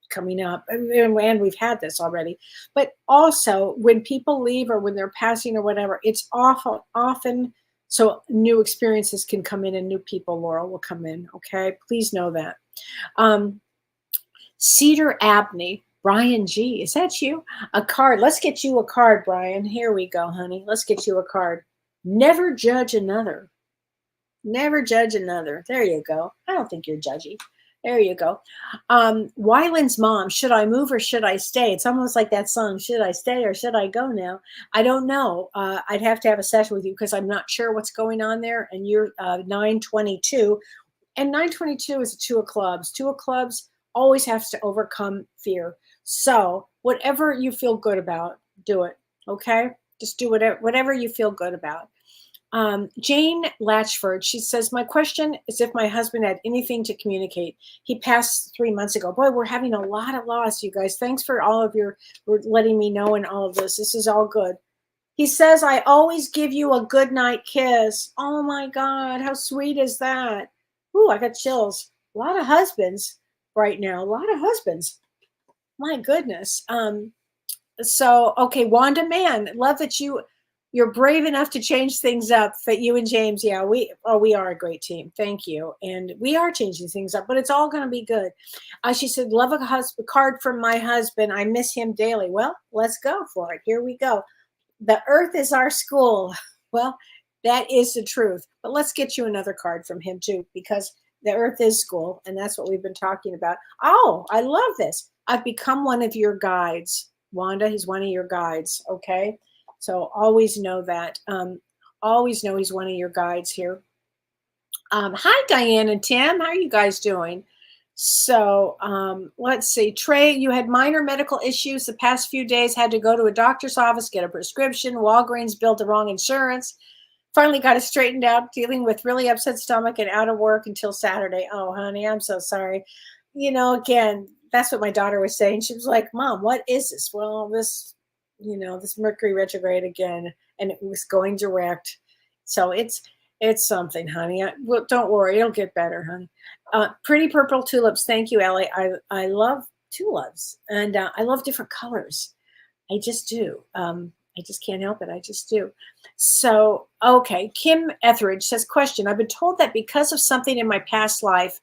coming up, and we've had this already. But also, when people leave or when they're passing or whatever, it's often so new experiences can come in and new people, Laurel, will come in. Okay, please know that. Cedar Abney, Brian G, is that you? A card. Let's get you a card, Brian. Here we go, honey. Let's get you a card. Never judge another. Never judge another. There you go. I don't think you're judgy. There you go. Wyland's mom, should I move or should I stay? It's almost like that song, should I stay or should I go now? I don't know. I'd have to have a session with you because I'm not sure what's going on there. And you're 922. And 922 is a two of clubs. Two of clubs always has to overcome fear. So whatever you feel good about, do it. Okay? Just do whatever you feel good about. Jane Latchford, she says, my question is if my husband had anything to communicate. He passed 3 months ago. Boy, we're having a lot of loss, you guys. Thanks for all of your letting me know in all of this. This is all good. He says, I always give you a good night kiss. Oh my God, how sweet is that? Ooh, I got chills. A lot of husbands right now. A lot of husbands. My goodness. So, okay, Wanda Mann, love that you're brave enough to change things up. That you and James, yeah, we are a great team. Thank you. And we are changing things up, but it's all going to be good. She said, love a card from my husband. I miss him daily. Well, let's go for it. Here we go. The earth is our school. Well, that is the truth. But let's get you another card from him too, because the earth is school. And that's what we've been talking about. Oh, I love this. I've become one of your guides. Wanda, he's one of your guides. Okay. So always know that. Always know he's one of your guides here. Hi, Diane and Tim. How are you guys doing? So let's see. Trey, you had minor medical issues the past few days, had to go to a doctor's office, get a prescription. Walgreens billed the wrong insurance. Finally got it straightened out, dealing with really upset stomach and out of work until Saturday. Oh, honey, I'm so sorry. You know, again, that's what my daughter was saying. She was like, Mom, what is this? Well, this Mercury retrograde again, and it was going direct. So it's something, honey. Well, don't worry, it'll get better, honey. Pretty purple tulips. Thank you, Ellie. I love tulips, and I love different colors. I just do. I just can't help it. I just do. So, okay. Kim Etheridge says, question, I've been told that because of something in my past life,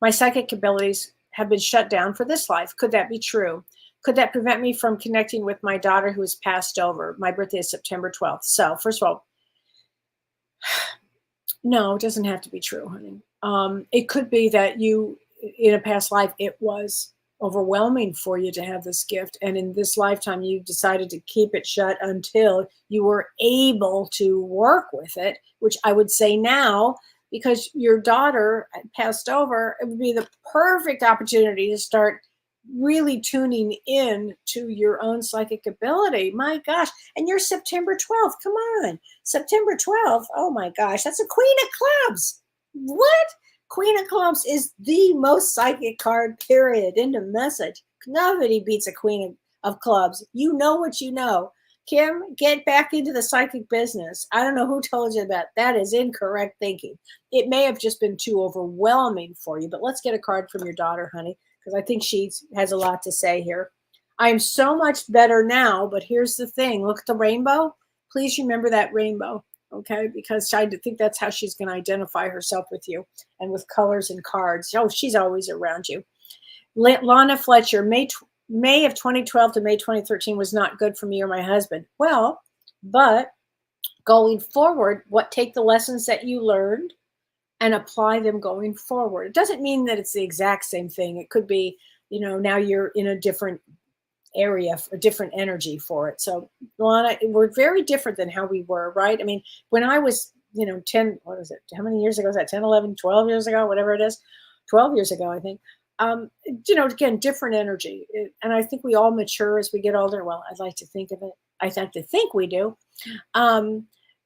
my psychic abilities have been shut down for this life. Could that be true? Could that prevent me from connecting with my daughter who has passed over? My birthday is September 12th. So first of all, no, it doesn't have to be true, honey. It could be that you, in a past life, it was overwhelming for you to have this gift. And in this lifetime, you decided to keep it shut until you were able to work with it, which I would say now, because your daughter passed over, it would be the perfect opportunity to start really tuning in to your own psychic ability. My gosh. And you're September 12th. Come on. September 12th. Oh my gosh. That's a Queen of Clubs. What? Queen of Clubs is the most psychic card, period. End of message. Nobody beats a Queen of Clubs. You know what you know. Kim, get back into the psychic business. I don't know who told you that. That is incorrect thinking. It may have just been too overwhelming for you, but let's get a card from your daughter, honey, because I think she has a lot to say here. I am so much better now, but here's the thing. Look at the rainbow. Please remember that rainbow, okay? Because I think that's how she's going to identify herself with you and with colors and cards. Oh, she's always around you. Lana Fletcher, May of 2012 to May 2013 was not good for me or my husband. Well, but going forward, take the lessons that you learned and apply them going forward. It doesn't mean that it's the exact same thing. It could be, now you're in a different area, a different energy for it. So, Lana, we're very different than how we were, right? I mean, when I was, 10, what is it? How many years ago was that? 10, 11, 12 years ago, whatever it is. 12 years ago, I think. Again, different energy. And I think we all mature as we get older. Well, I'd like to think of it. I'd like to think we do.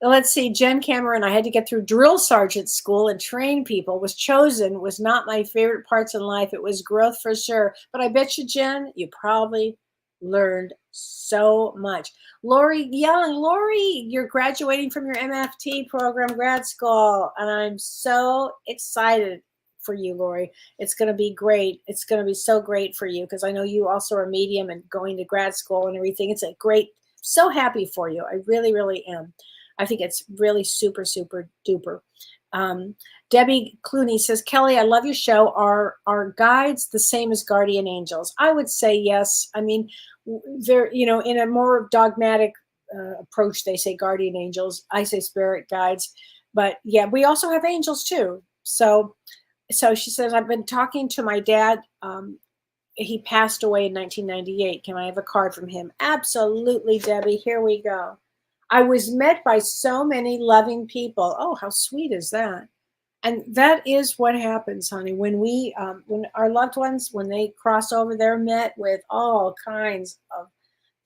Let's see, Jen Cameron, I had to get through drill sergeant school and train people. Was chosen, was not my favorite parts in life. It was growth for sure. But I bet you, Jen, you probably learned so much. Lori Young, Lori, you're graduating from your MFT program, grad school. And I'm so excited for you, Lori. It's going to be great. It's going to be so great for you because I know you also are a medium and going to grad school and everything. It's a great, so happy for you. I really, really am. I think it's really super, super duper. Debbie Clooney says, Kellee, I love your show. Are guides the same as guardian angels? I would say yes. I mean, they're, in a more dogmatic approach, they say guardian angels. I say spirit guides. But yeah, we also have angels too. So she says, I've been talking to my dad. He passed away in 1998. Can I have a card from him? Absolutely, Debbie. Here we go. I was met by so many loving people. Oh, how sweet is that? And that is what happens, honey. When when our loved ones, when they cross over, they're met with all kinds of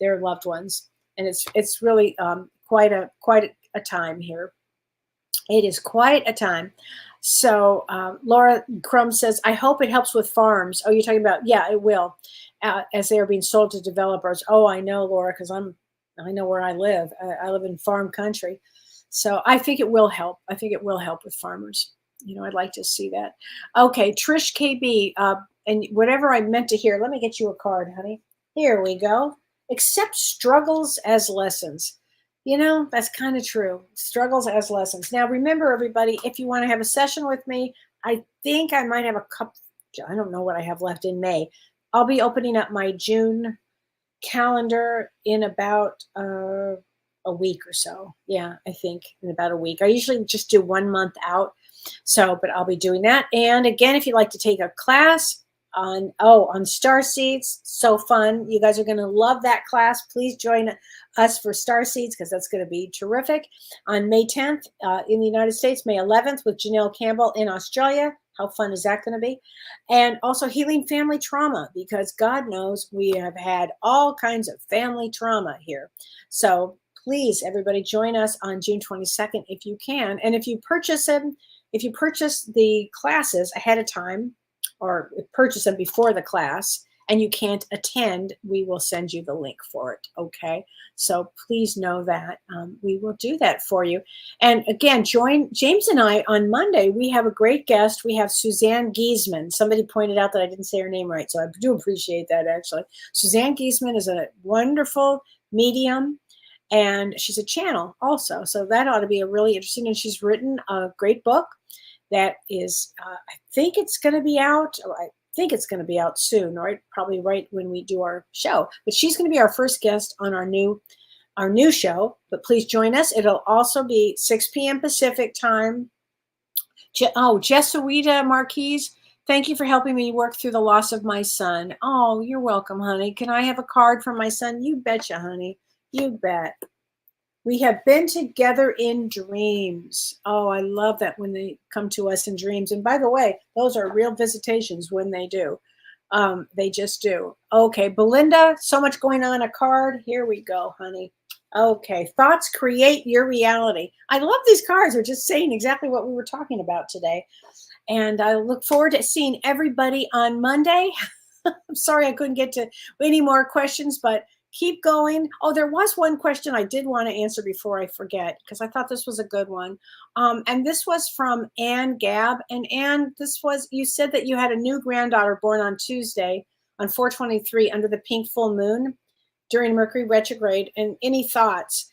their loved ones. And it's really quite a time here. It is quite a time. So Laura Crum says, I hope it helps with farms. Oh, you're talking about, yeah, it will, as they are being sold to developers. Oh, I know, Laura, because I know where I live. I live in farm country. So I think it will help. I think it will help with farmers. I'd like to see that. Okay, Trish KB, and whatever I meant to hear, let me get you a card, honey. Here we go. Accept struggles as lessons. That's kind of true. Struggles as lessons. Now, remember, everybody, if you want to have a session with me, I think I might have a couple, I don't know what I have left in May. I'll be opening up my June calendar in about a week or so. Yeah, I think in about a week. I usually just do 1 month out. But I'll be doing that. And again, if you'd like to take a class on Starseeds, so fun. You guys are going to love that class. Please join us for Starseeds because that's going to be terrific. On May 10th in the United States, May 11th with Janelle Campbell in Australia. How fun is that going to be? And also healing family trauma, because God knows we have had all kinds of family trauma here. So please, everybody, join us on June 22nd if you can. And if you purchase the classes ahead of time or purchase them before the class and you can't attend, we will send you the link for it. Okay. So please know that we will do that for you. And again, join James and I on Monday. We have a great guest. We have Suzanne Giesman. Somebody pointed out that I didn't say her name right. So I do appreciate that, actually. Suzanne Giesman is a wonderful medium. And she's a channel also. So that ought to be a really interesting. And she's written a great book that is, I think it's going to be out. I think it's going to be out soon, right? Probably right when we do our show. But she's going to be our first guest on our new show. But please join us. It'll also be 6 p.m. Pacific time. Jesuita Marquise, thank you for helping me work through the loss of my son. Oh, you're welcome, honey. Can I have a card from my son? You betcha, honey. You bet. We have been together in dreams. Oh, I love that when they come to us in dreams. And by the way, those are real visitations when they do. They just do. Okay, Belinda, so much going on. A card. Here we go, honey. Okay, thoughts create your reality. I love these cards. They're just saying exactly what we were talking about today. And I look forward to seeing everybody on Monday. I'm sorry I couldn't get to any more questions, but keep going. Oh, there was one question I did want to answer before I forget, because I thought this was a good one. And this was from Ann Gabb. And Ann, you said that you had a new granddaughter born on Tuesday on 4/23 under the pink full moon during Mercury retrograde. And any thoughts?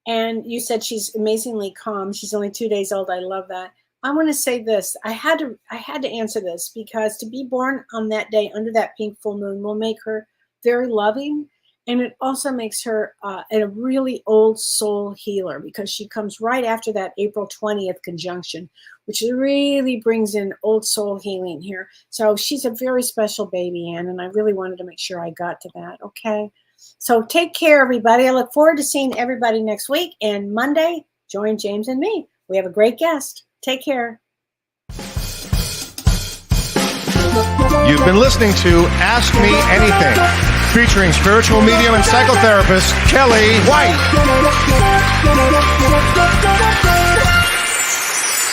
And you said she's amazingly calm. She's only 2 days old. I love that. I want to say this. I had to answer this, because to be born on that day under that pink full moon will make her very loving. And it also makes her a really old soul healer, because she comes right after that April 20th conjunction, which really brings in old soul healing here. So she's a very special baby, Ann, and I really wanted to make sure I got to that. Okay. So take care, everybody. I look forward to seeing everybody next week. And Monday, join James and me. We have a great guest. Take care. You've been listening to Ask Me Anything, featuring spiritual medium and psychotherapist Kellee White.